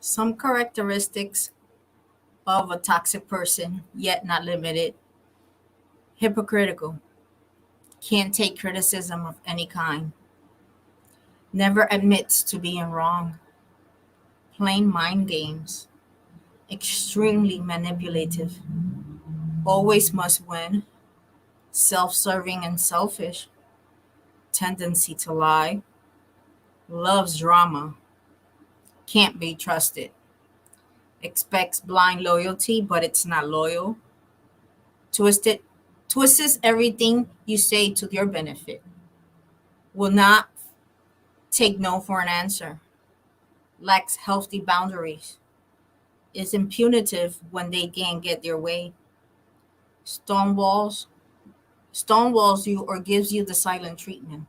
Some characteristics of a toxic person, yet not limited: hypocritical, can't take criticism of any kind, never admits to being wrong, playing mind games, extremely manipulative, always must win, self serving and selfish, tendency to lie, loves drama, can't be trusted, expects blind loyalty, but it's not loyal, twisted, twists everything you say to your benefit, will not take no for an answer, lacks healthy boundaries, is impunitive when they can't get their way, stonewalls, stonewalls you or gives you the silent treatment.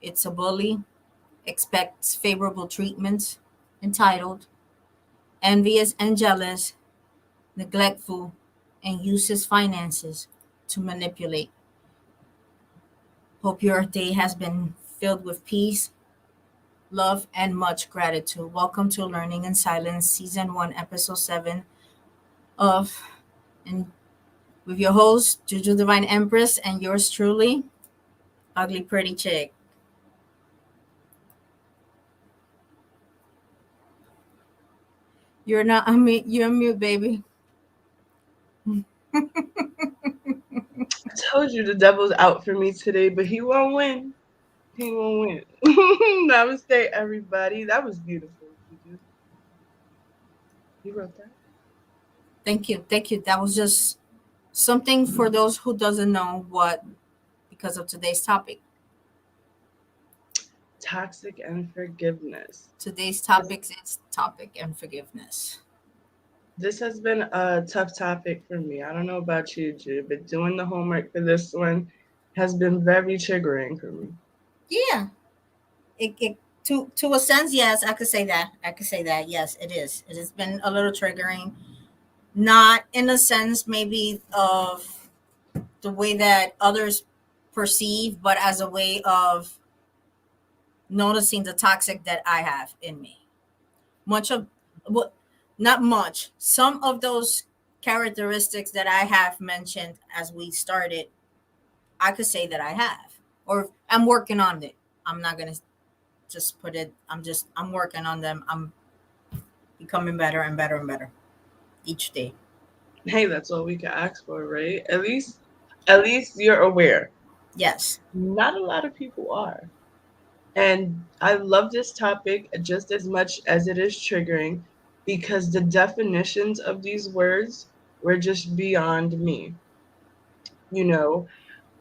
It's a bully, expects favorable treatment, entitled, envious and jealous, neglectful, and uses finances to manipulate. Hope your day has been filled with peace, love, and much gratitude. Welcome to Learning in Silence, Season 1, Episode 7 of, and with your host, Juju Divine Empress, and yours truly, Ugly Pretty Chick. You're not, I mean, you're mute, baby. I told you the devil's out for me today, but he won't win. He won't win. Namaste, everybody. That was beautiful. You wrote that? Thank you. Thank you. That was just something for those who doesn't know what, because of today's topic. Toxic and forgiveness. Today's topic is topic and forgiveness. This has been a tough topic for me. I don't know about you, Ju, but doing the homework for this one has been very triggering for me. Yeah. It to a sense, yes, I could say that. I could say that. Yes, it is. It has been a little triggering. Not in a sense maybe of the way that others perceive, but as a way of noticing the toxic that I have in me. Much of what, not much. Some of those characteristics that I have mentioned as we started, I could say that I have, or I'm working on it. I'm not gonna just put it. I'm working on them. I'm becoming better and better and better each day. Hey, that's all we can ask for, right? At least you're aware. Yes. Not a lot of people are. And I love this topic just as much as it is triggering because the definitions of these words were just beyond me. You know,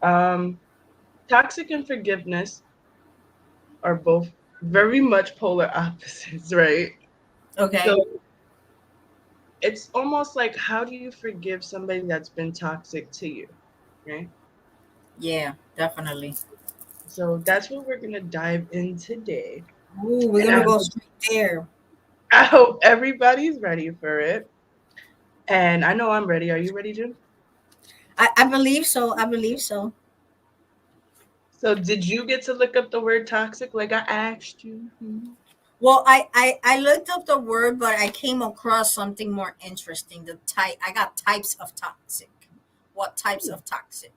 um, toxic and forgiveness are both very much polar opposites, right? Okay. So it's almost like, how do you forgive somebody that's been toxic to you, right? Yeah, definitely. So that's what we're going to dive in today. Ooh, we're And gonna go straight there. I hope everybody's ready for it. And I know I'm ready. Are you ready, Jim? I believe so. I believe so. So did you get to look up the word toxic like I asked you? Well, I looked up the word, but I came across something more interesting. The type I got types of toxic. What types of toxic?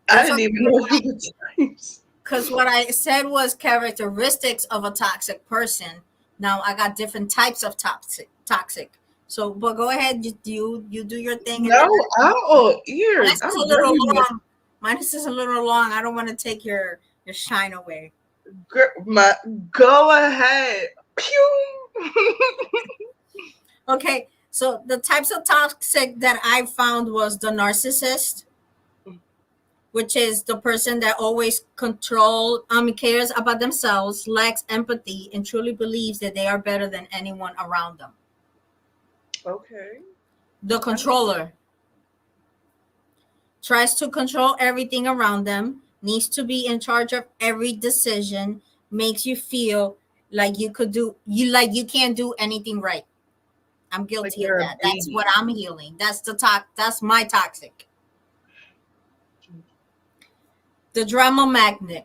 I Those are didn't even know the times. because what I said was characteristics of a toxic person. Now I got different types of toxic. Toxic. So, but go ahead. You do your thing, and No, then I'm all mine ears. is I'm a little very much long. Mine is just a little long. I don't want to take your shine away. go ahead. Pew. Okay. So the types of toxic that I found was the narcissist, which is the person that always cares about themselves, lacks empathy, and truly believes that they are better than anyone around them. Okay. The I mean, controller tries to control everything around them, needs to be in charge of every decision, makes you feel like you can't do anything right. I'm like guilty of you're a that. That's what baby. I'm healing. That's my toxic. The drama magnet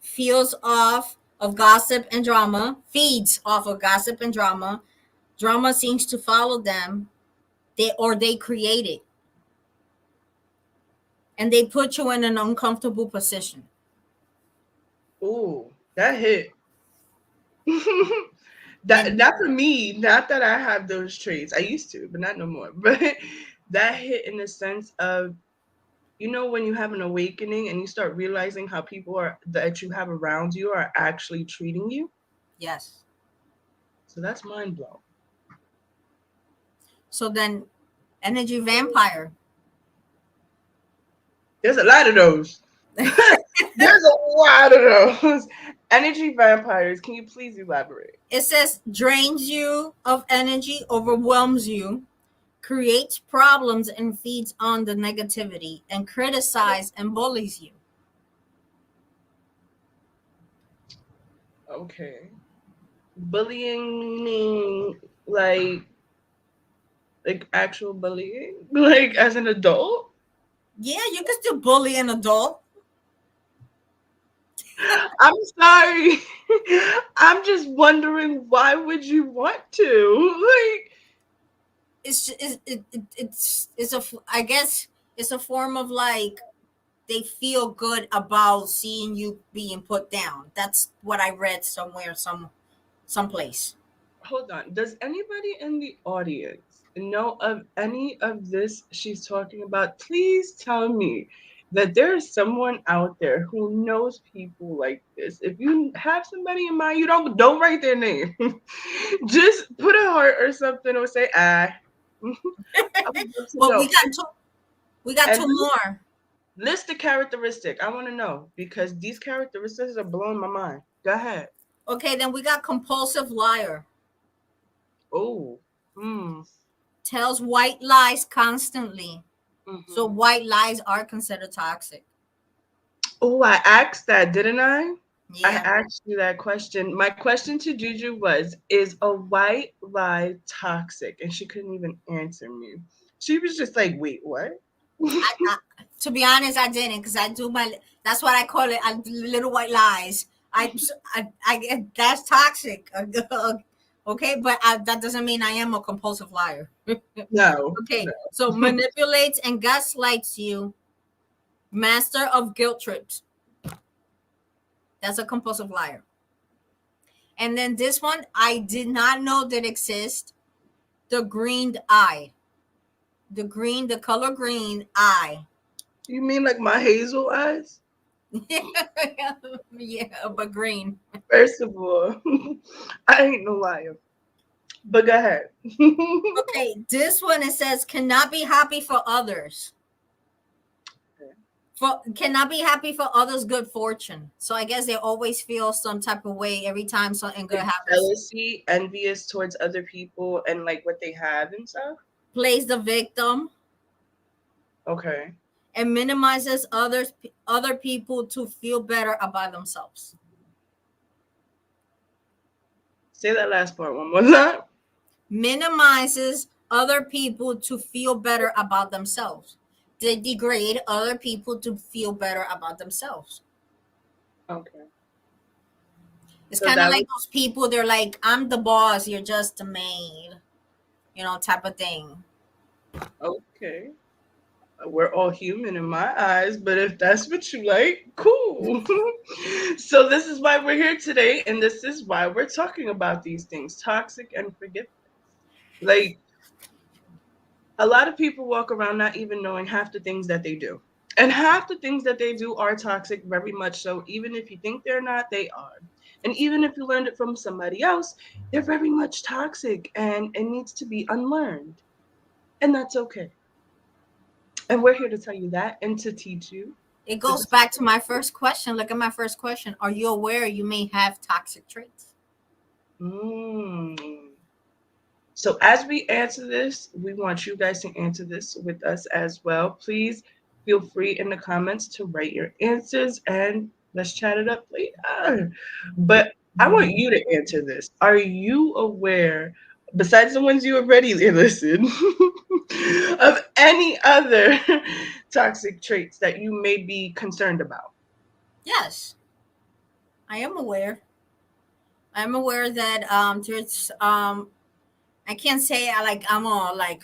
feels off of gossip and drama, feeds off of gossip and drama. Drama seems to follow them. They create it, and they put you in an uncomfortable position. Ooh, that hit. And That for me, not that I have those traits. I used to, but not no more. But that hit in the sense of, you know, when you have an awakening and you start realizing how people are that you have around you are actually treating you. yes. So that's mind blowing. So then energy vampire. There's a lot of those. There's a lot of those. Energy vampires. Can you please elaborate? It says drains you of energy, overwhelms you, creates problems and feeds on the negativity, and criticize and bullies you. Okay. Bullying meaning like actual bullying? Like as an adult? Yeah, you can still bully an adult. I'm sorry. I'm just wondering why would you want to? Like I guess it's a form of like they feel good about seeing you being put down. That's what I read somewhere, someplace. hold on. Does anybody in the audience know of any of this she's talking about? Please tell me that there is someone out there who knows people like this. If you have somebody in mind, you don't write their name. Just put a heart or something or say ah. I would love to But know. we got And two more. list the characteristic. I want to know because these characteristics are blowing my mind. Go ahead. Okay, then we got compulsive liar. Oh. Hmm. Tells white lies constantly. So Mm-hmm. white lies are considered toxic. Oh, I asked that, didn't I? I Yeah. asked you that question. My question to Juju was, is a white lie toxic? And she couldn't even answer me. She was just like, wait, what? I to be honest, I didn't because I do my. That's what I call it. Little white lies. That's toxic. Okay, but that doesn't mean I am a compulsive liar. No, no. Okay, so manipulates and gaslights you. Master of guilt trips. That's a compulsive liar. And then this one, I did not know that exist. The green eye. The color green eye. You mean like my hazel eyes? Yeah, but green. First of all, I ain't no liar. But go ahead. Okay, this one it says cannot be happy for others. For cannot be happy for others' good fortune. So I guess they always feel some type of way every time something good Like happens. jealousy, envious towards other people and like what they have and stuff. Plays the victim Okay. and minimizes other people to feel better about themselves. Say that last part one more time. Minimizes other people to feel better about themselves. They degrade other people to feel better about themselves. Okay. It's So kind of that like was those people, they're like, I'm the boss, you're just a maid, type of thing. okay. We're all human in my eyes, but if that's what you like, cool. So this is why we're here today, and this is why we're talking about these things, toxic and forgiveness. Like a lot of people walk around not even knowing half the things that they do. And half the things that they do are toxic, very much so. Even if you think they're not, they are. And even if you learned it from somebody else, they're very much toxic and it needs to be unlearned. And that's okay. And we're here to tell you that and to teach you It that goes this is back to my first question. Look at my first question. Are you aware you may have toxic traits? mm. So as we answer this, we want you guys to answer this with us as well. Please feel free in the comments to write your answers and let's chat it up later. But I want you to answer this. Are you aware, besides the ones you already listed, of any other toxic traits that you may be concerned about? Yes, I am aware. I'm aware that there's I can't say I'm a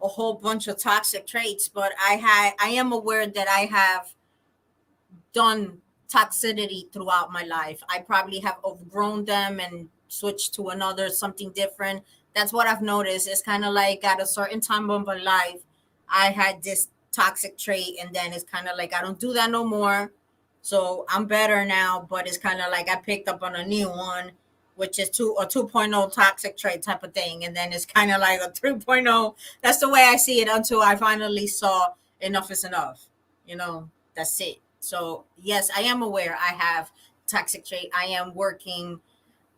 a whole bunch of toxic traits, but I am aware that I have done toxicity throughout my life. I probably have outgrown them and switched to another something different. That's what I've noticed. It's kind of like at a certain time of my life, I had this toxic trait, and then it's kind of like I don't do that no more. So I'm better now, but it's kind of like I picked up on a new one, which is 2.0 toxic trait type of thing. And then it's kind of like a 3.0. That's the way I see it until I finally saw enough is enough. You know, that's it. So yes, I am aware I have toxic trait. I am working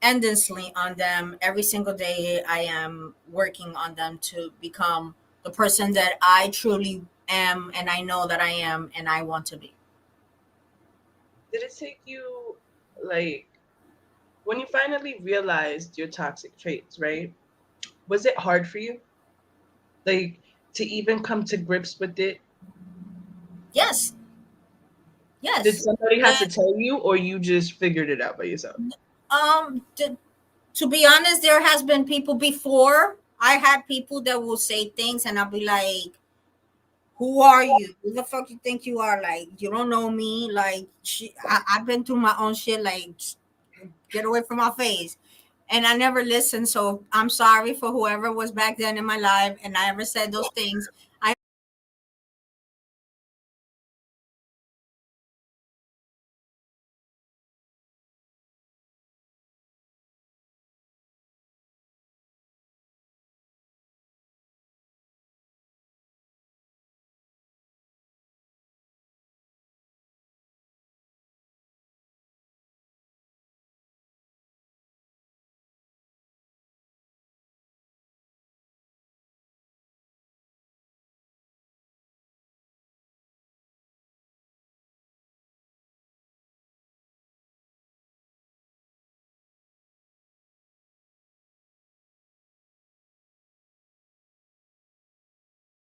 endlessly on them every single day. I am working on them to become the person that I truly am, and I know that I am, and I want to be. Did it take you, like, when you finally realized your toxic traits, right? Was it hard for you? Like, to even come to grips with it? Yes, Did yes. somebody have to And tell you, or you just figured it out by yourself? to be honest, there has been people before. I had people that will say things, and I'll be like, who are you? Who the fuck you think you are? Like, you don't know me. Like, I've been through my own shit. Like, get away from my face. And I never listened. So I'm sorry for whoever was back then in my life, and I ever said those things. I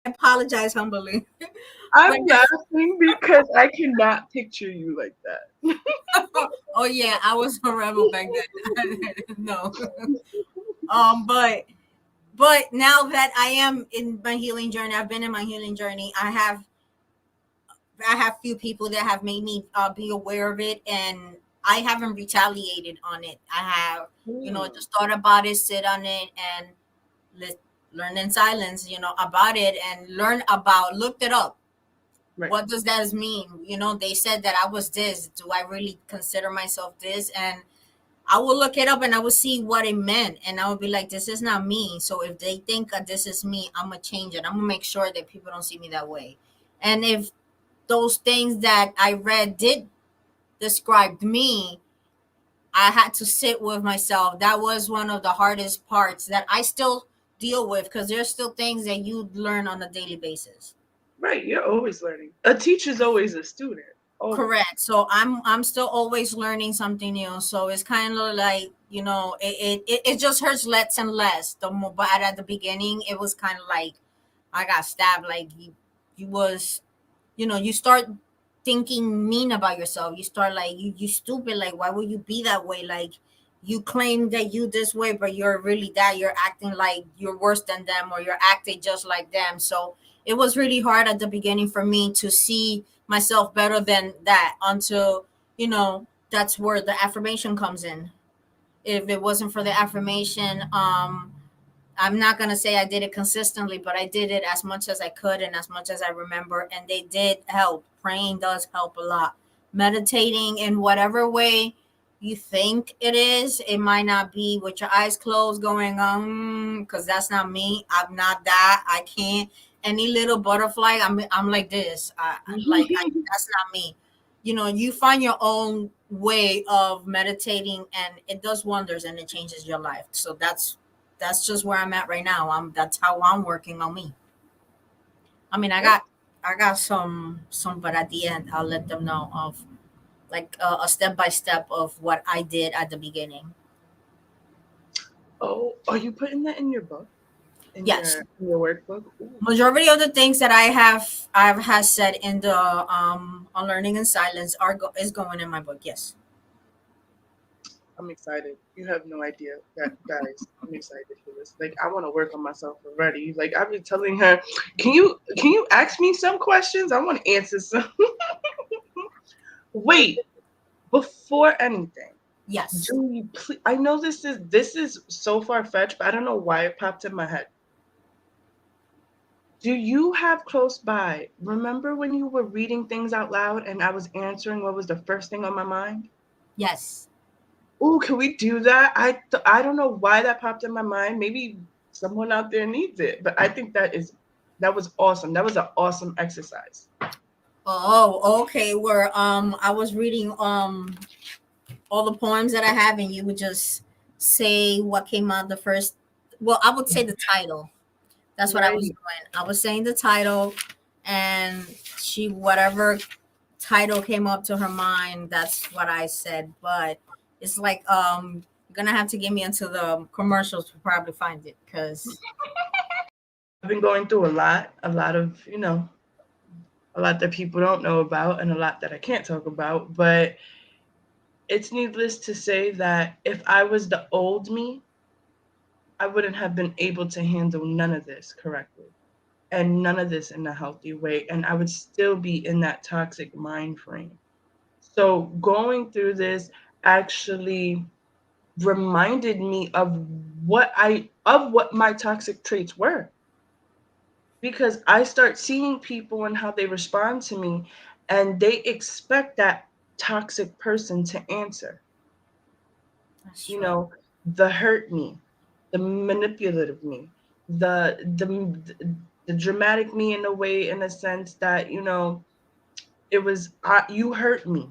apologize humbly. But I'm laughing because I cannot picture you like that. oh yeah, I was a rebel back then. No, but now that I am in my healing journey, I've been in my healing journey. I have few people that have made me be aware of it, and I haven't retaliated on it. I have, Hmm. just thought about it, sit on it, and let, learn in silence, about it, and looked it up. Right. What does that mean? They said that I was this. Do I really consider myself this? And I will look it up and I will see what it meant, and I will be like, this is not me. So if they think that this is me, I'm gonna change it. I'm gonna make sure that people don't see me that way. And if those things that I read did describe me, I had to sit with myself. That was one of the hardest parts that I still deal with, because there's still things that you learn on a daily basis. Right. You're always learning. A teacher's always a student. Always. Correct. So I'm still always learning something new. So it's kind of like, it just hurts less and less. The more, but at the beginning, it was kind of like I got stabbed. Like you was, you start thinking mean about yourself. You start like you stupid. Like, why would you be that way? Like, you claim that you this way, but you're really that. You're acting like you're worse than them, or you're acting just like them. So it was really hard at the beginning for me to see myself better than that, until that's where the affirmation comes in. If it wasn't for the affirmation, I'm not gonna say I did it consistently, but I did it as much as I could and as much as I remember, and they did help. Praying does help a lot. Meditating in whatever way you think it is. It might not be with your eyes closed going on, because that's not me. I'm not that. I can't. Any little butterfly, I'm like this. That's not me. You find your own way of meditating, and it does wonders, and it changes your life. So that's just where I'm at right now. That's how I'm working on me. I mean, I got some, but at the end, I'll let them know of like a step by step of what I did at the beginning. Oh, are you putting that in your book? In Yes, your workbook? Ooh, majority of the things that I've has said in the on learning in silence is going in my book. Yes. I'm excited. You have no idea, that guys. I'm excited for this. Like, I want to work on myself already. Like, I've been telling her, can you ask me some questions? I want to answer some. Wait, before anything, Yes. do you please? I know this is so far fetched, but I don't know why it popped in my head. Do you have close by? Remember when you were reading things out loud and I was answering what was the first thing on my mind? Yes. Oh, can we do that? I don't know why that popped in my mind. Maybe someone out there needs it, but I think that was awesome. That was an awesome exercise. Oh, okay. Where I was reading all the poems that I have, and you would just say what came out the first. Well, I would say the title. That's what I was Right. doing. I was saying the title, and she whatever title came up to her mind, that's what I said. But it's like you're gonna have to get me into the commercials to probably find it, because I've been going through a lot of, a lot that people don't know about and a lot that I can't talk about, but it's needless to say that if I was the old me, I wouldn't have been able to handle none of this correctly and none of this in a healthy way. And I would still be in that toxic mind frame. So going through this actually reminded me of what my toxic traits were, because I start seeing people and how they respond to me, and they expect that toxic person to answer. that's You true. know, the hurt me, the manipulative me, the dramatic me in a way, in a sense that it was you hurt me,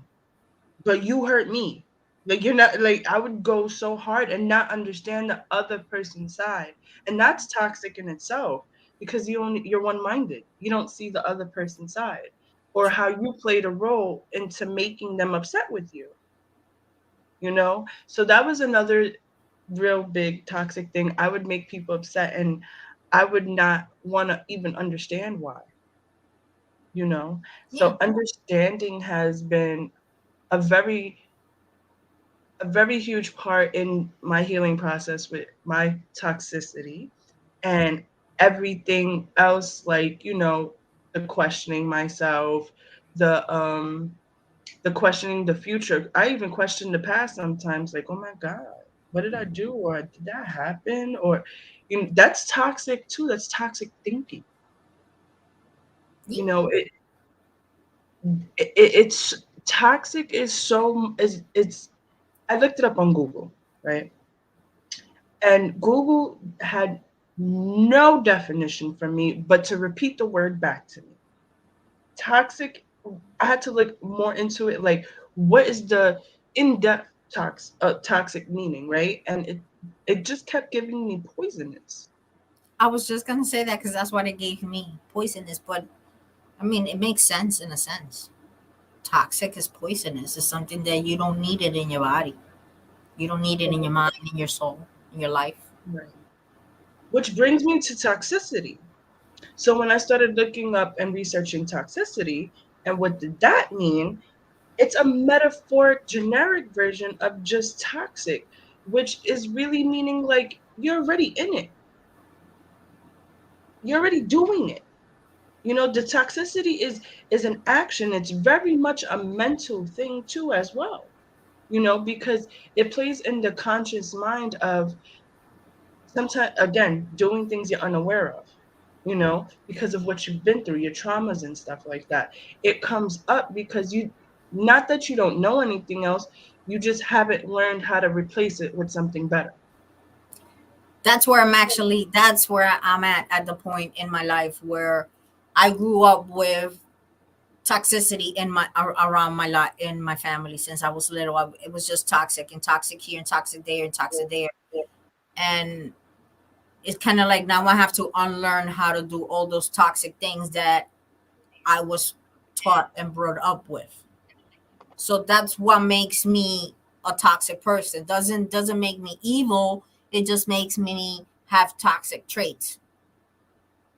but you hurt me. Like, you're not, like, I would go so hard and not understand the other person's side, and that's toxic in itself, because you're one minded. You don't see the other person's side or how you played a role into making them upset with you. So that was another real big toxic thing. I would make people upset, and I would not want to even understand why. you know Yeah. so understanding has been a very a very huge part in my healing process with my toxicity, and everything else, like, the questioning myself, the questioning the future. I even question the past sometimes, like, oh my God, what did I do? Or did that happen? Or, that's toxic too. That's toxic thinking. Yeah. You know, it's toxic is so is it's I looked it up on Google, right? And Google had no definition for me but to repeat the word back to me. Toxic, I had to look more into it, like, what is the in-depth toxic meaning, right? And it just kept giving me poisonous. I was just gonna say that because that's what it gave me, poisonous. But I mean, it makes sense in a sense. Toxic is poisonous. It's something that you don't need it in your body. You don't need it in your mind, in your soul, in your life. Right. Which brings me to toxicity. So when I started looking up and researching toxicity and what did that mean, it's a metaphoric generic version of just toxic, which is really meaning like you're already in it. You're already doing it. The toxicity is an action. It's very much a mental thing too as well. Because it plays in the conscious mind of, sometimes, again, doing things you're unaware of, because of what you've been through, your traumas and stuff like that. It comes up because not that you don't know anything else, You just haven't learned how to replace it with something better. That's where I'm at the point in my life where I grew up with toxicity in around my lot in my family since I was little. It was just toxic and toxic here and toxic there and toxic there. And it's kind of like now I have to unlearn how to do all those toxic things that I was taught and brought up with. So that's what makes me a toxic person. Doesn't make me evil. It just makes me have toxic traits.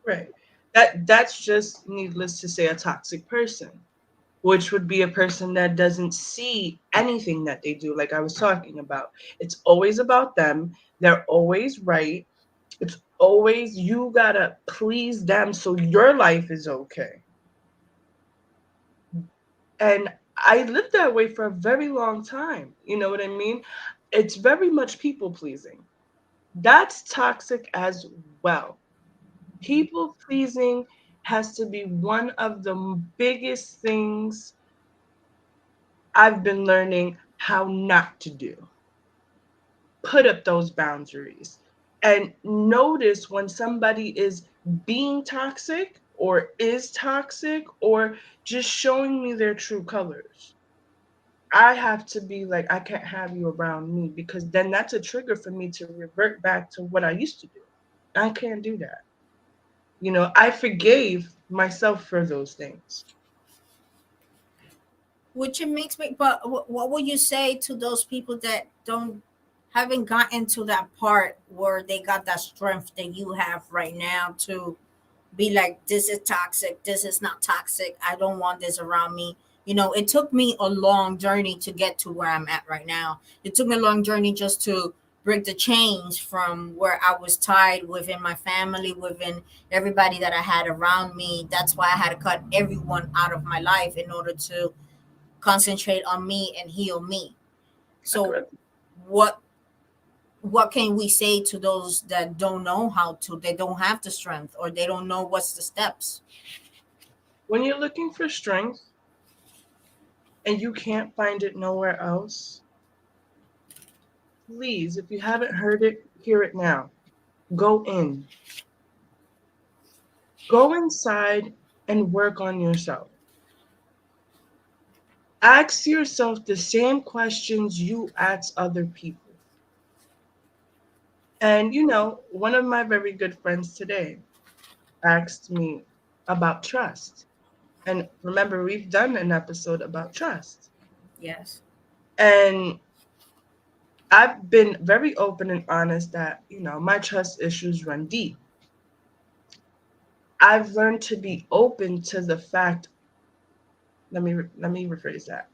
Right. That's just needless to say a toxic person, which would be a person that doesn't see anything that they do, like I was talking about. It's always about them. They're always right. It's always you gotta please them so your life is okay. And I lived that way for a very long time. You know what I mean? It's very much people pleasing. That's toxic as well. People pleasing has to be one of the biggest things I've been learning how not to do. Put up those boundaries and notice when somebody is being toxic or is toxic or just showing me their true colors. I have to be like, I can't have you around me because then that's a trigger for me to revert back to what I used to do. I can't do that. I forgave myself for those things. Which it makes me. But what would you say to those people that don't haven't gotten to that part where they got that strength that you have right now to be like, this is toxic, this is not toxic, I don't want this around me. It took me a long journey to get to where I'm at right now. It took me a long journey just to break the chains from where I was tied within my family, within everybody that I had around me. That's why I had to cut everyone out of my life in order to concentrate on me and heal me. So Correct. what what can we say to those that don't know how to, they don't have the strength, or they don't know what's the steps? When you're looking for strength and you can't find it nowhere else, please, if you haven't heard it, hear it now. Go in, go inside and work on yourself. Ask yourself the same questions you ask other people. And one of my very good friends today asked me about trust. And remember, we've done an episode about trust. Yes. And I've been very open and honest that, my trust issues run deep. I've learned to be open to the fact, let me rephrase that.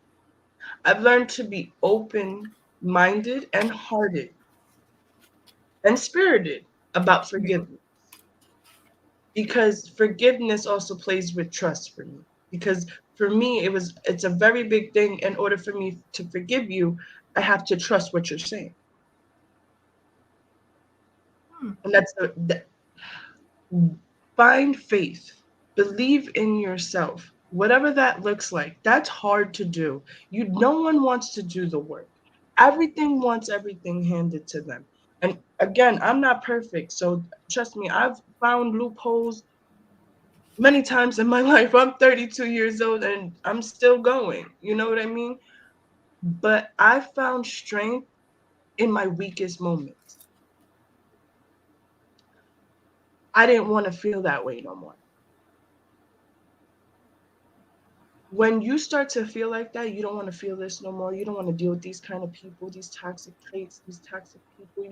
I've learned to be open minded and hearted and spirited about forgiveness because forgiveness also plays with trust for me. Because for me, it's a very big thing. In order for me to forgive you, I have to trust what you're saying. Hmm. And find faith, believe in yourself, whatever that looks like. That's hard to do. No one wants to do the work. Everything wants everything handed to them. And again, I'm not perfect, so trust me, I've found loopholes many times in my life. I'm 32 years old and I'm still going. You know what I mean? But I found strength in my weakest moments. I didn't want to feel that way no more. When you start to feel like that, you don't want to feel this no more. You don't want to deal with these kind of people, these toxic traits, these toxic people.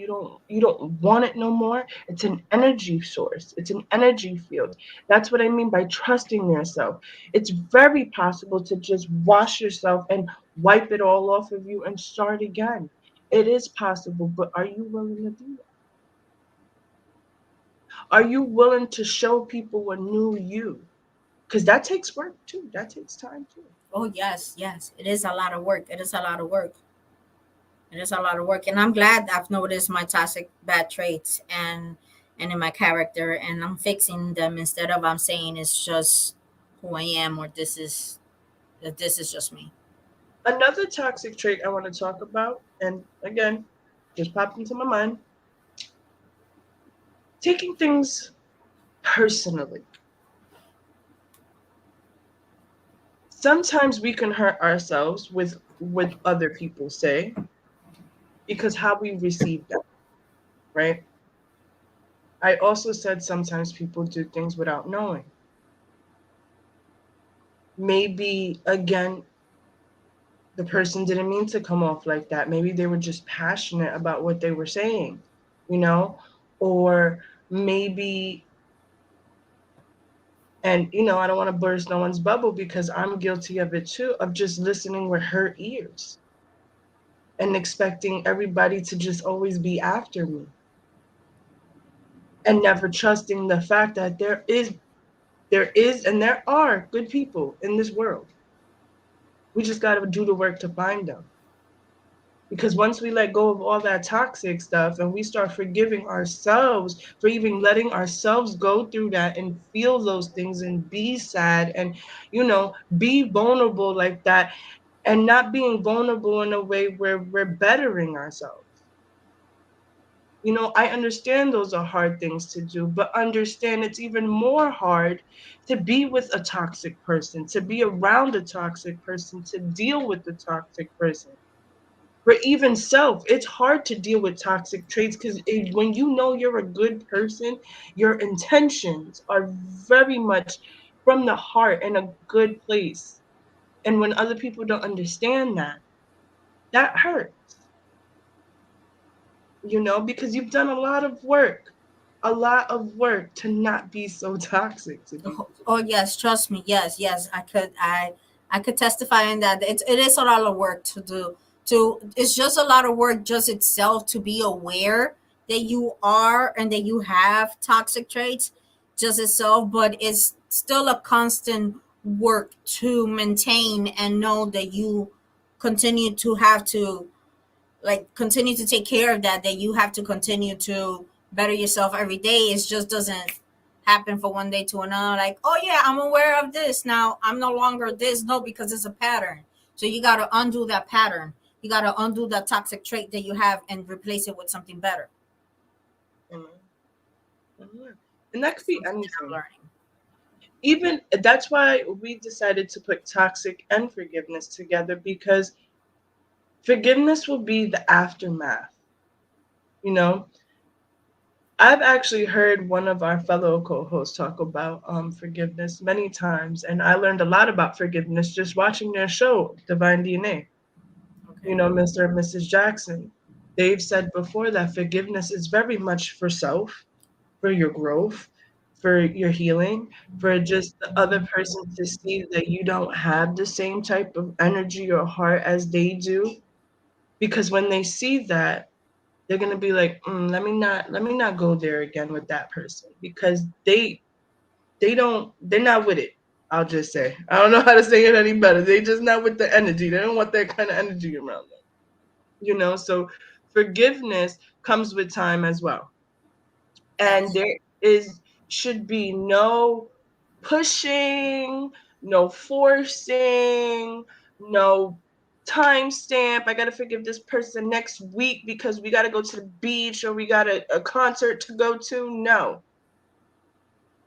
You don't want it no more. It's an energy source. It's an energy field. That's what I mean by trusting yourself. It's very possible to just wash yourself and wipe it all off of you and start again. It is possible, but are you willing to do that? Are you willing to show people a new you? Because that takes work too. That takes time too. Oh yes, yes, it is a lot of work. It is a lot of work. It is a lot of work, and I'm glad I've noticed my toxic bad traits and in my character, and I'm fixing them instead of I'm saying it's just who I am, or this is just me. Another toxic trait I want to talk about, and again, just popped into my mind, taking things personally. Sometimes we can hurt ourselves with what other people say because how we receive them, right? I also said sometimes people do things without knowing. Maybe again, the person didn't mean to come off like that. Maybe they were just passionate about what they were saying, you know? Or maybe, and I don't want to burst no one's bubble because I'm guilty of it too, of just listening with her ears and expecting everybody to just always be after me and never trusting the fact that there is and there are good people in this world. We just got to do the work to find them. Because once we let go of all that toxic stuff and we start forgiving ourselves for even letting ourselves go through that and feel those things and be sad and, be vulnerable like that, and not being vulnerable in a way where we're bettering ourselves. I understand those are hard things to do, but understand it's even more hard to be with a toxic person, to be around a toxic person, to deal with the toxic person. For even self, it's hard to deal with toxic traits because when you know you're a good person, your intentions are very much from the heart in a good place. And when other people don't understand that, that hurts, because you've done a lot of work to not be so toxic to Oh, people. oh, yes, trust me. Yes, yes, I could testify in that it is a lot of work to do. It's just a lot of work just itself to be aware that you are and that you have toxic traits just itself, but it's still a constant work to maintain and know that you continue to have to like continue to take care of that you have to continue to better yourself every day. It just doesn't happen from one day to another, like, oh yeah, I'm aware of this now, I'm no longer this. No, because it's a pattern. So you got to undo that pattern. You got to undo that toxic trait that you have and replace it with something better. Amen. Amen. And that could It's be something that I'm anything. learning. Even that's why we decided to put toxic and forgiveness together, because forgiveness will be the aftermath. You know, I've actually heard one of our fellow co-hosts talk about forgiveness many times, and I learned a lot about forgiveness just watching their show, Divine DNA. Okay. Mr. and Mrs. Jackson. They've said before that forgiveness is very much for self, for your growth, for your healing, for just the other person to see that you don't have the same type of energy or heart as they do. Because when they see that, they're gonna be like, let me not go there again with that person, because they're not with it. I'll just say, I don't know how to say it any better. They just not with the energy. They don't want that kind of energy around them. So forgiveness comes with time as well, and Yes. there is should be no pushing, no forcing, no timestamp. I gotta forgive this person next week because we gotta go to the beach or we got a concert to go to. No.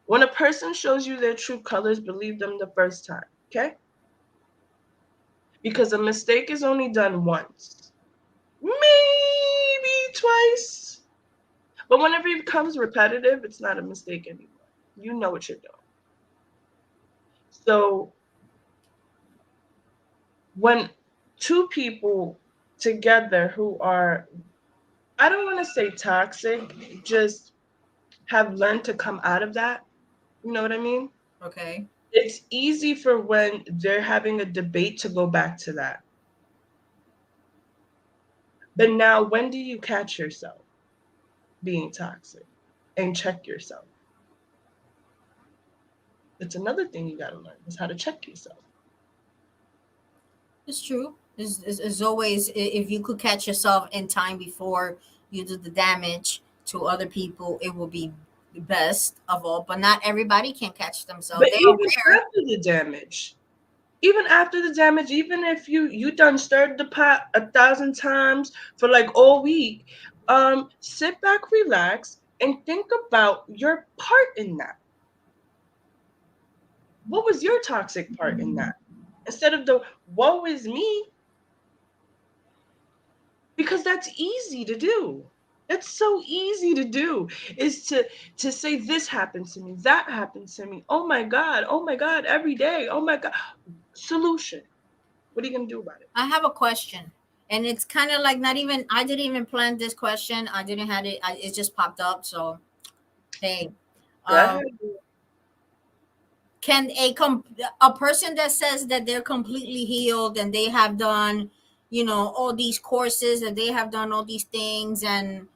When a person shows you their true colors, believe them the first time. Okay? Because a mistake is only done once, maybe twice. But whenever it becomes repetitive, it's not a mistake anymore. You know what you're doing. So when two people together who are, I don't want to say toxic, just have learned to come out of that, you know what I mean? Okay. It's easy for when they're having a debate to go back to that. But now, when do you catch yourself being toxic and check yourself? It's another thing you got to learn is how to check yourself. It's true. It's always, if you could catch yourself in time before you do the damage to other people, it will be the best of all. But not everybody can catch themselves. But They're even aware. after the damage, Even after the damage, even if you done stirred the pot 1,000 times for like all week, sit back, relax, and think about your part in that. What was your toxic part in that? Instead of the woe is me, because that's easy to do. That's so easy to do, is to say this happened to me, that happened to me. Oh my God, every day. Oh my God. Solution. What are you gonna do about it? I have a question, and it's kind of like not even. I didn't even plan this question. I didn't had it. It just popped up. So hey, Go um, ahead. can a person that says that they're completely healed and they have done, all these courses, and they have done all these things and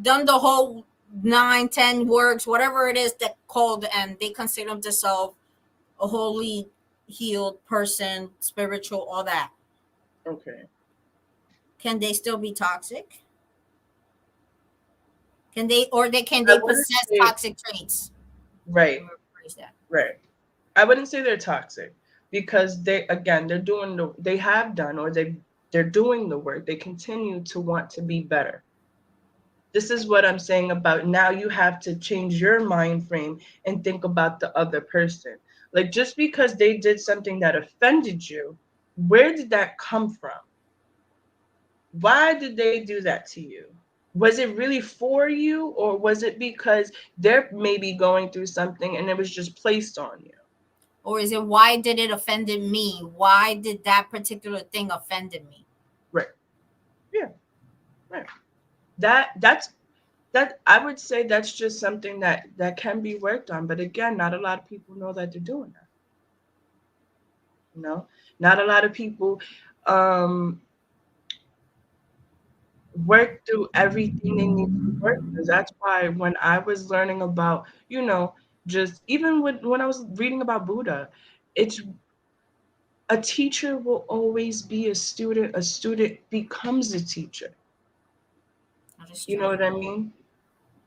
done the whole 9, 10 works, whatever it is that called, and they consider themselves a wholly healed person, spiritual, all that. Okay. Can they still be toxic? Can they, or can they I wouldn't possess say toxic traits? right, Let me rephrase that. right. I wouldn't say they're toxic because they again they're doing they have done or they're doing the work. They continue to want to be better. This is what I'm saying about now you have to change your mind frame and think about the other person. Like just because they did something that offended you, where did that come from? Why did they do that to you? Was it really for you, or was it because they're maybe going through something and it was just placed on you? Or is it, why did it offended me? Why did that particular thing offended me? Right. Yeah. Right. That's that I would say that's just something that can be worked on. But again, not a lot of people know that they're doing that. You know, not a lot of people um work through everything they need to work through. That's why when I was learning about, just even when I was reading about Buddha, it's a teacher will always be a student becomes a teacher. That is You know true. what I mean?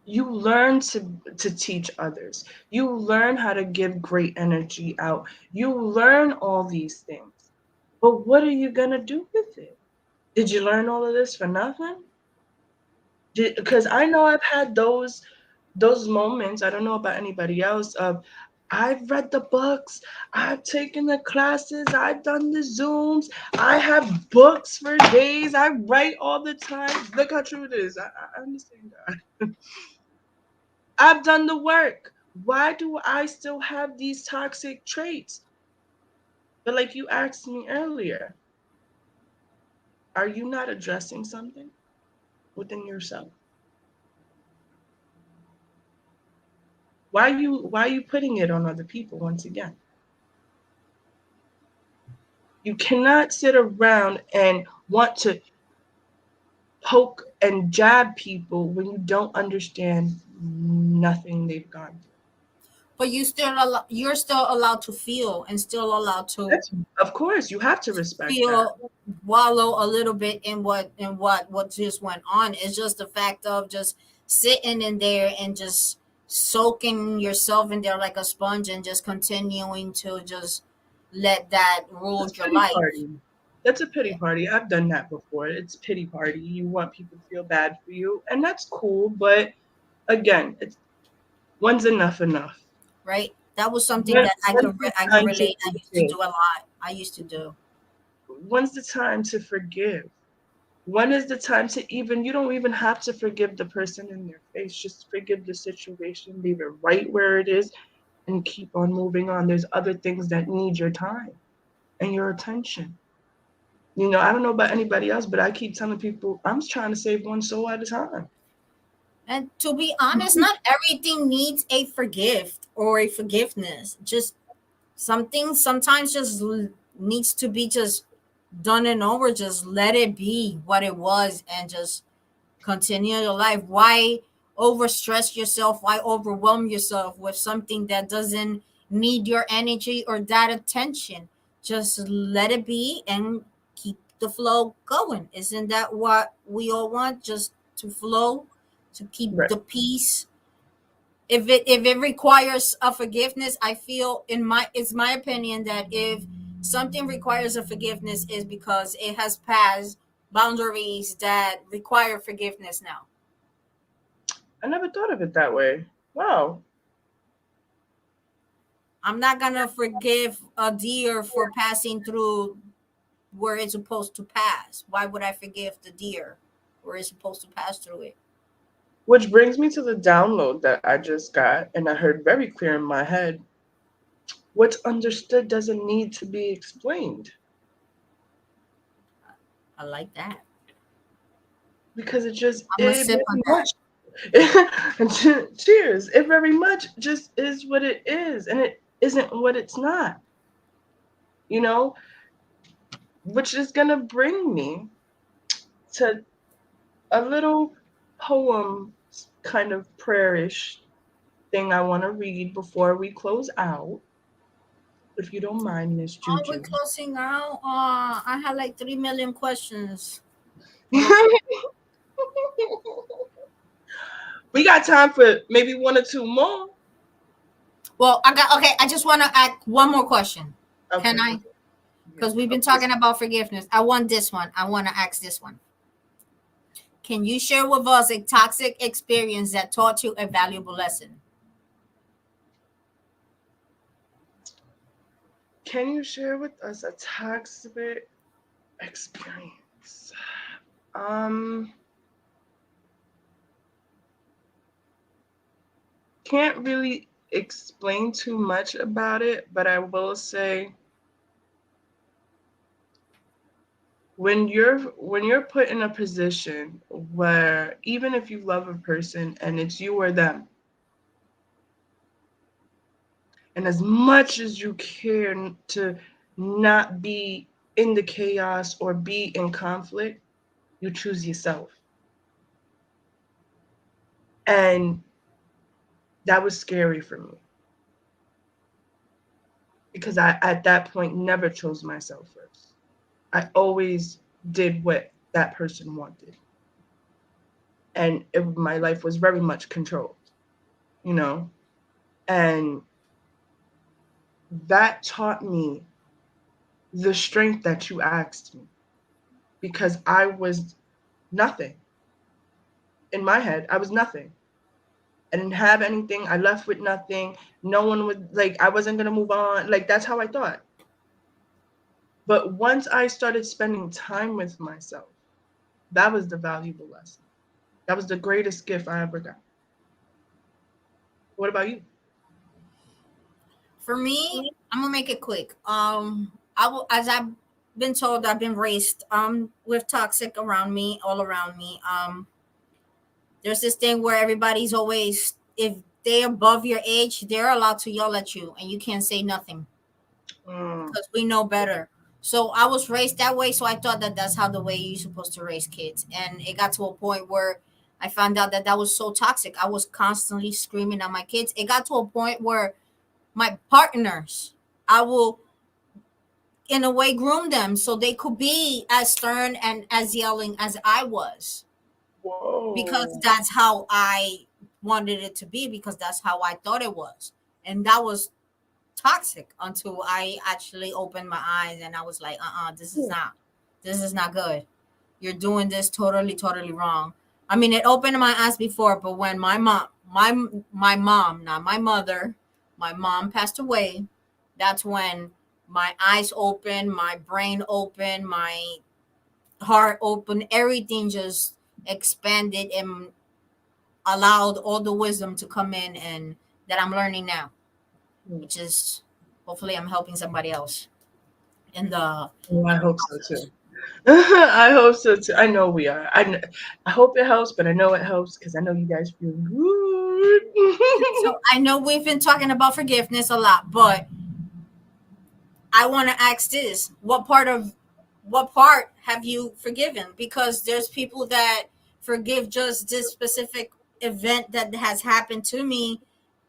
You learn to teach others. You learn how to give great energy out. You learn all these things. But what are you going to do with it? Did you learn all of this for nothing? Because I know I've had those moments. I don't know about anybody else of I've read the books, I've taken the classes, I've done the Zooms, I have books for days, I write all the time. Look how true it is. I understand that. I've done the work. Why do I still have these toxic traits? But like you asked me earlier, are you not addressing something within yourself? Why are you putting it on other people once again? You cannot sit around and want to poke and jab people when you don't understand nothing they've gone through. But you're still allowed to feel, and still allowed to That's of course you have to respect that. feel, wallow a little bit in what just went on. It's just the fact of just sitting in there and just soaking yourself in there like a sponge, and just continuing to just let that rule That's your pity life. party. That's a pity Yeah, party. I've done that before. It's pity party. You want people to feel bad for you, and that's cool. But again, it's when's enough? right. That was something When, that when's the I can time to relate. I used to forgive? do a lot. I used to do. When's the time to forgive? When is the time to even, you don't even have to forgive the person in their face. Just forgive the situation, leave it right where it is, and keep on moving on. There's other things that need your time and your attention. I don't know about anybody else, but I keep telling people I'm trying to save one soul at a time. And to be honest, not everything needs a forgive or a forgiveness. Just something sometimes just needs to be just done and over. Just let it be what it was, and just continue your life. Why overstress yourself? Why overwhelm yourself with something that doesn't need your energy or that attention? Just let it be and keep the flow going. Isn't that what we all want? Just to flow, to keep Right. the peace. If it requires a forgiveness, I feel, in my it's my opinion that if Something requires a forgiveness is because it has passed boundaries that require forgiveness now. I never thought of it that way. Wow. I'm not gonna forgive a deer for passing through where it's supposed to pass. Why would I forgive the deer where it's supposed to pass through it? Which brings me to the download that I just got, and I heard very clear in my head. What's understood doesn't need to be explained I like that. because it just I'm gonna it sip on very that. much. Cheers! It very much just is what it is, and it isn't what it's not. You know, which is gonna bring me to a little poem kind of prayer-ish thing I want to read before we close out, if you don't mind, Miss Oh, we're Juju. closing out. I had like 3 million questions to go through. We got time for maybe one or two more. Well, I got okay. I just want to ask one more question. Can Okay, I? okay. Yeah, Because we've of been course. talking about forgiveness. I want this one. I want to ask this one. Can you share with us a toxic experience that taught you a valuable lesson? Can you share with us a toxic experience? Um, can't really explain too much about it, but I will say when you're put in a position where even if you love a person and it's you or them, and as much as you care to not be in the chaos or be in conflict, you choose yourself. And that was scary for me because I, at that point, never chose myself first. I always did what that person wanted. And my life was very much controlled, you know? And that taught me the strength that you asked me because I was nothing. In my head, I was nothing. I didn't have anything. I left with nothing. No one would, like, I wasn't going to move on. Like, that's how I thought. But once I started spending time with myself, that was the valuable lesson. That was the greatest gift I ever got. What about you? For me, I'm gonna make it quick. I will, as I've been told, I've been raised with toxic around me, all around me. There's this thing where everybody's always, if they're above your age, they're allowed to yell at you, and you can't say nothing Mm, because we know better. So I was raised that way, so I thought that that's how the way you're supposed to raise kids, and it got to a point where I found out that that was so toxic. I was constantly screaming at my kids. It got to a point where my partners, I will in a way groom them so they could be as stern and as yelling as I was, because whoa. that's how I wanted it to be, because that's how I thought it was. And that was toxic until I actually opened my eyes and I was like, this is not good. You're doing this totally wrong. I mean, it opened my eyes before, but when my mom, not my mother, my mom passed away, that's when my eyes opened, my brain opened, my heart opened, everything just expanded and allowed all the wisdom to come in, and that I'm learning now, Mm. which is hopefully I'm helping somebody else in the Oh, I in the hope so too. process. I hope so too. I know we are. I hope it helps, but I know it helps because I know you guys feel good. So I know we've been talking about forgiveness a lot, but I want to ask this: what part have you forgiven? Because there's people that forgive just this specific event that has happened to me,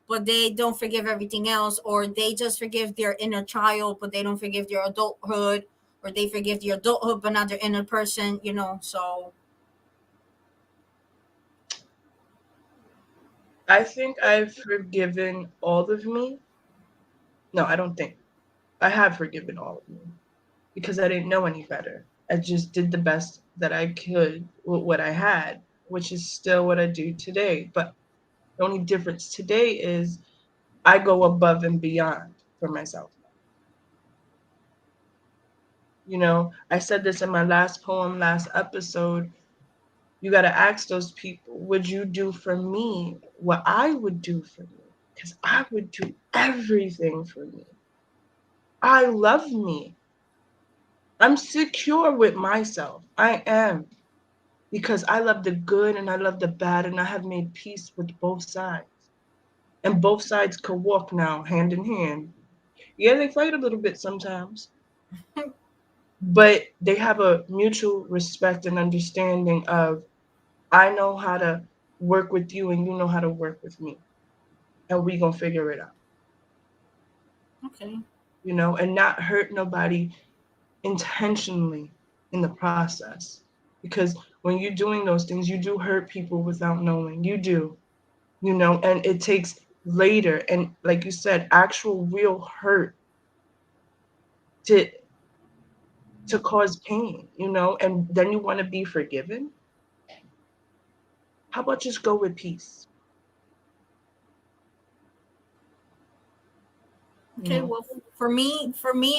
but they don't forgive everything else, or they just forgive their inner child, but they don't forgive their adulthood, or they forgive the adulthood but not their inner person. So I think I've forgiven all of me. No, I don't think. I have forgiven all of me because I didn't know any better. I just did the best that I could with what I had, which is still what I do today. But the only difference today is I go above and beyond for myself. I said this in my last poem, last episode. You got to ask those people, would you do for me what I would do for me? Because I would do everything for me. I love me. I'm secure with myself. I am. Because I love the good and I love the bad, and I have made peace with both sides. And both sides could walk now hand in hand. Yeah, they fight a little bit sometimes, but they have a mutual respect and understanding of I know how to work with you and you know how to work with me. And we gonna figure it out, Okay. and not hurt nobody intentionally in the process. Because when you're doing those things, you do hurt people without knowing. You do, and it takes later and, like you said, actual real hurt to cause pain, and then you want to be forgiven. How about just go with peace? you Okay. know Well, for me,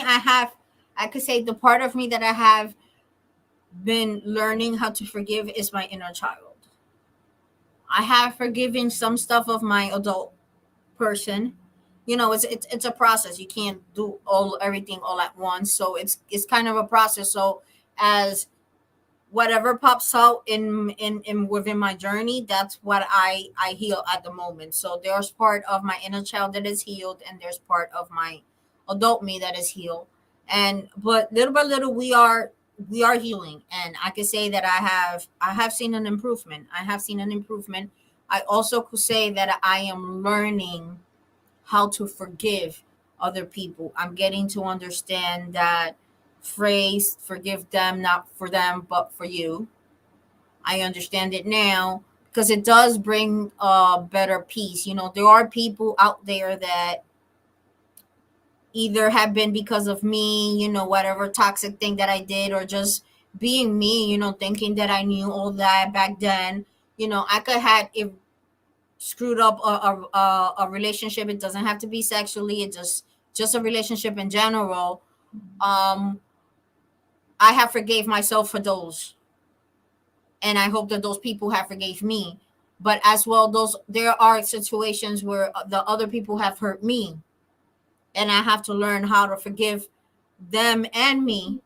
I could say the part of me that I have been learning how to forgive is my inner child. I have forgiven some stuff of my adult person. It's a process. You can't do all everything all at once. So it's kind of a process. So as whatever pops out in within my journey, that's what I heal at the moment. So there's part of my inner child that is healed, and there's part of my adult me that is healed. And but little by little we are healing, and I can say that I have seen an improvement. I also could say that I am learning how to forgive other people. I'm getting to understand that phrase, forgive them, not for them, but for you. I understand it now because it does bring a better peace. There are people out there that either have been because of me, whatever toxic thing that I did, or just being me, thinking that I knew all that back then. I could have it screwed up a relationship. It doesn't have to be sexually. It just a relationship in general. um I have forgave myself for those, and I hope that those people have forgave me. But as well, those there are situations where the other people have hurt me, and I have to learn how to forgive them and me,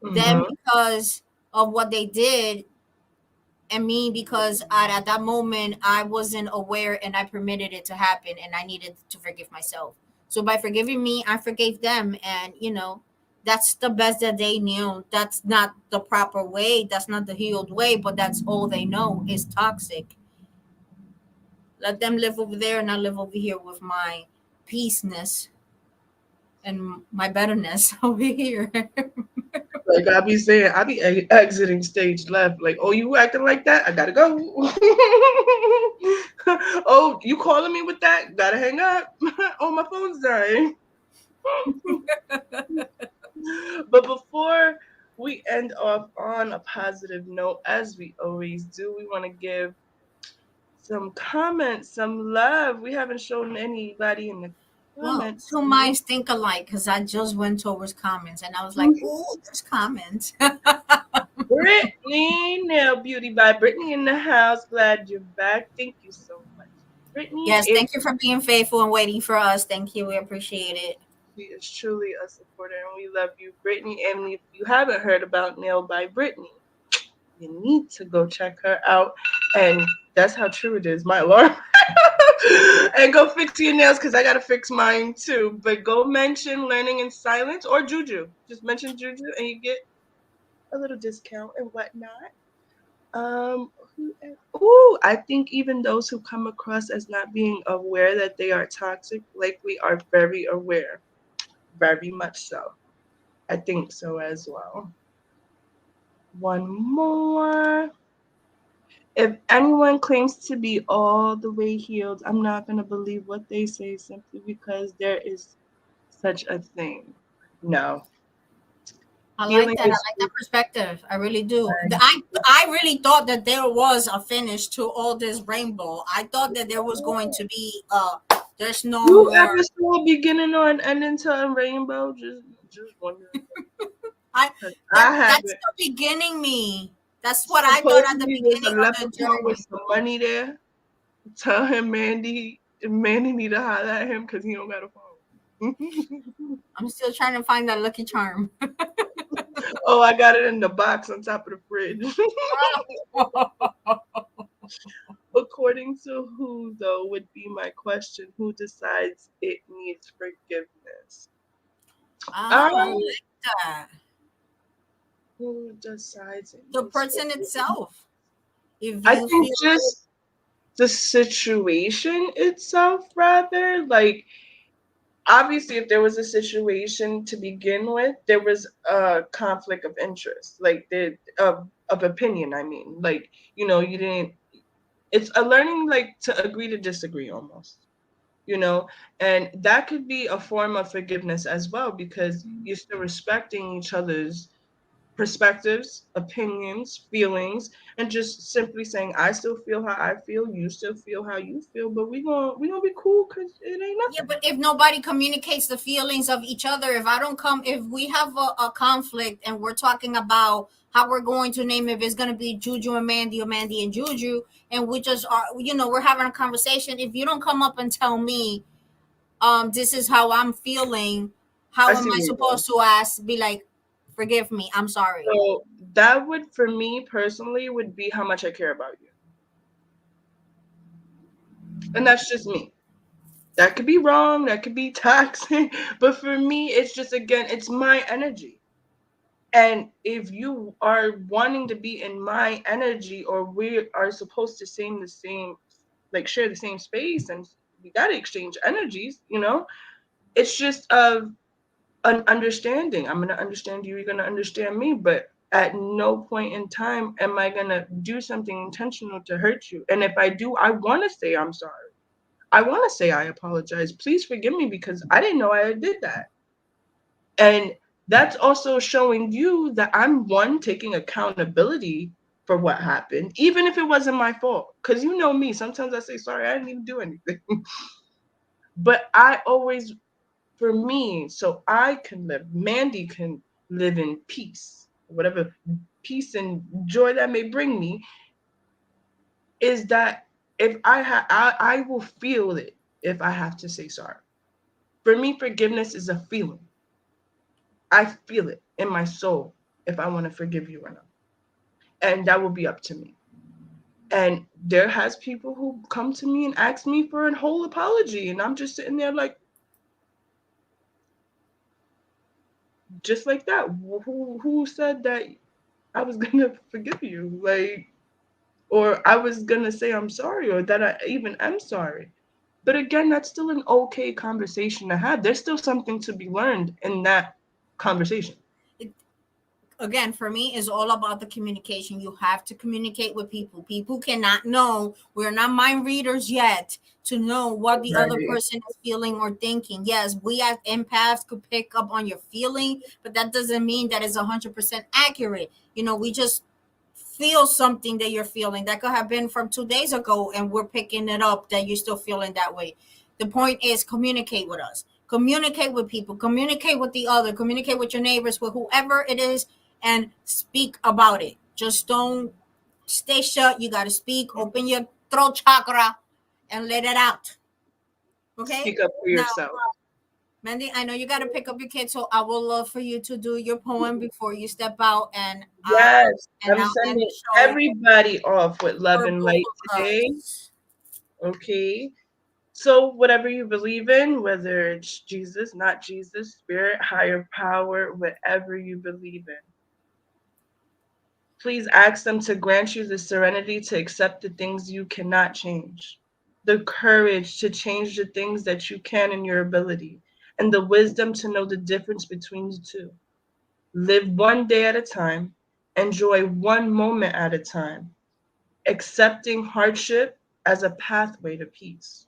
them hmm because of what they did, and me because at that moment I wasn't aware and I permitted it to happen, and I needed to forgive myself. So by forgiving me, I forgave them, and that's the best that they knew. That's not the proper way. That's not the healed way, but that's all they know is toxic. Let them live over there, and I live over here with my peaceness and my betterness over here. Like I be saying, I be exiting stage left. Like, oh, you acting like that? I gotta go. Oh, you calling me with that? Gotta hang up. Oh, my phone's dying. But before we end off on a positive note, as we always do, we want to give some comments, some love. We haven't shown anybody in the Well, comments two yet. minds think alike because I just went towards comments and I was like, "Oh, there's comments." Brittany, Nail Beauty by Brittany in the house. Glad you're back. Thank you so much. Brittany, Yes, if thank you for being faithful and waiting for us. Thank you. We appreciate it. she is truly a supporter and we love you, Brittany. And if you haven't heard about Nail by Brittany, you need to go check her out. And that's how true it is. My alarm. And go fix your nails because I gotta fix mine too. But go mention Learning in Silence or Juju. Just mention Juju and you get a little discount and whatnot. Ooh, I think even those who come across as not being aware that they are toxic likely are very aware, very much so. I think so as well. One more. If anyone claims to be all the way healed, I'm not going to believe what they say simply because there is such a thing. No. I like Healing that. I is like that perspective. I really do. fine. I really thought that there was a finish to all this rainbow. I thought that there was going to be there's no You more. ever saw a beginning or an ending to a rainbow? Just wondering. I I that's haven't. the beginning me. That's what I thought at the Supposedly there's a beginning of the leprechaun with journey. some money there. Tell him Mandy need to holler at him because he don't got a phone. I'm still trying to find that lucky charm. Oh, I got it in the box on top of the fridge. According to who, though, would be my question. Who decides it needs forgiveness? Ah, I Um, like that. who decides it The needs person forgiveness? itself. If I you think feel like just the situation itself, rather. Like, obviously, if there was a situation to begin with, there was a conflict of interest, like of opinion. I mean, like, you didn't. It's a learning, like, to agree to disagree almost. And that could be a form of forgiveness as well, because you're still respecting each other's perspectives, opinions, feelings, and just simply saying, I still feel how I feel, you still feel how you feel, but we gonna be cool because it ain't yeah, nothing. but if nobody communicates the feelings of each other, if we have a conflict and we're talking about how we're going to name, if it's going to be Juju and Mandee or Mandee and Juju, and we just are, we're having a conversation. If you don't come up and tell me, this is how I'm feeling, I how am see I where you're going. supposed to be like, forgive me, I'm sorry. So that would, for me personally, would be how much I care about you. And that's just me. That could be wrong, that could be toxic, but for me, it's just, again, it's my energy. And if you are wanting to be in my energy, or we are supposed to sing the same, like, share the same space, and we gotta exchange energies, it's just an understanding. I'm gonna understand you, you're gonna understand me, but at no point in time am I gonna do something intentional to hurt you. And if I do, I wanna say I'm sorry. I wanna say I apologize. Please forgive me because I didn't know I did that. And that's also showing you that I'm, one, taking accountability for what happened, even if it wasn't my fault. Because you know me, sometimes I say sorry, I didn't even do anything. But I always, for me, so I can live, Mandee can live in peace, whatever peace and joy that may bring me, is that if I will feel it if I have to say sorry. For me, forgiveness is a feeling. I feel it in my soul if I want to forgive you or not. And that will be up to me. And there has people who come to me and ask me for a whole apology, and I'm just sitting there like, just like that. Who said that I was gonna forgive you? Like, or I was gonna say I'm sorry, or that I even am sorry. But again, that's still an okay conversation to have. There's still something to be learned in that conversation. Again, for me, is all about the communication. You have to communicate with people cannot know, we're not mind readers yet, to know what the other Right. person is feeling or thinking. Yes, we as empaths could pick up on your feeling, but that doesn't mean that it's 100% accurate. We just feel something that you're feeling that could have been from 2 days ago, and we're picking it up that you're still feeling that way. The point is, communicate with us, communicate with people, communicate with the other, communicate with your neighbors, with whoever it is, and speak about it. Just don't stay shut. You got to speak, open your throat chakra, and let it out. Okay? Speak up for Now, yourself. Mandy, I know you got to pick up your kid, so I would love for you to do your poem before you step out, Yes, and I'm I'll end sending the show everybody off with love for and both light of today. us. Okay. So, whatever you believe in, whether it's Jesus, not Jesus, spirit, higher power, whatever you believe in, please ask them to grant you the serenity to accept the things you cannot change, the courage to change the things that you can in your ability, and the wisdom to know the difference between the two. Live one day at a time, enjoy one moment at a time, accepting hardship as a pathway to peace,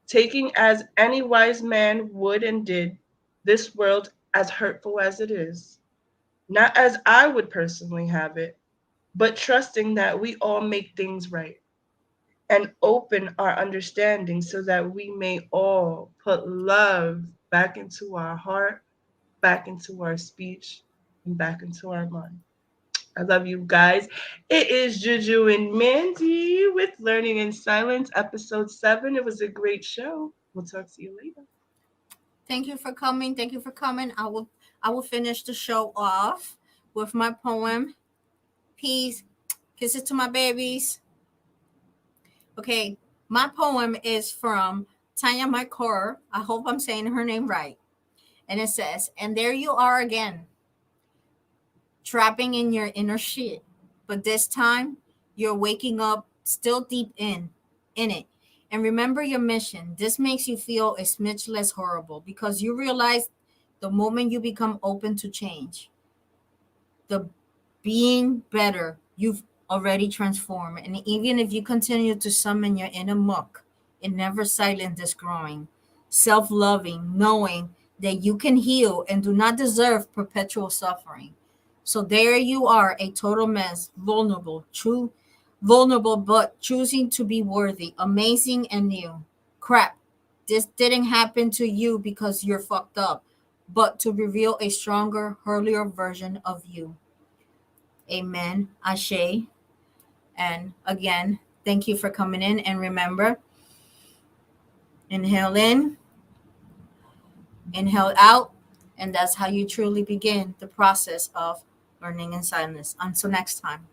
taking as any wise man would and did this world as hurtful as it is, not as I would personally have it, but trusting that we all make things right and open our understanding so that we may all put love back into our heart, back into our speech, and back into our mind. I love you guys. It is Juju and Mandee with Learning in Silence, episode 7. It was a great show. We'll talk to you later. Thank you for coming. Thank you for coming. I will finish the show off with my poem. Peace. Kisses to my babies. Okay, my poem is from Tanya Makor. I hope I'm saying her name right. And it says, and there you are again, trapping in your inner shit. But this time, you're waking up still deep in it. And remember your mission. This makes you feel a smidge less horrible because you realize the moment you become open to change, the being better you've already transformed. And even if you continue to summon your inner muck, it never silence this growing, self-loving, knowing that you can heal and do not deserve perpetual suffering. So there you are, a total mess, vulnerable, true, vulnerable, but choosing to be worthy, amazing and new. Crap, this didn't happen to you because you're fucked up, but to reveal a stronger, holier version of you. Amen. Ashe. And again, thank you for coming in. And remember, inhale in, inhale out. And that's how you truly begin the process of learning in silence. Until next time.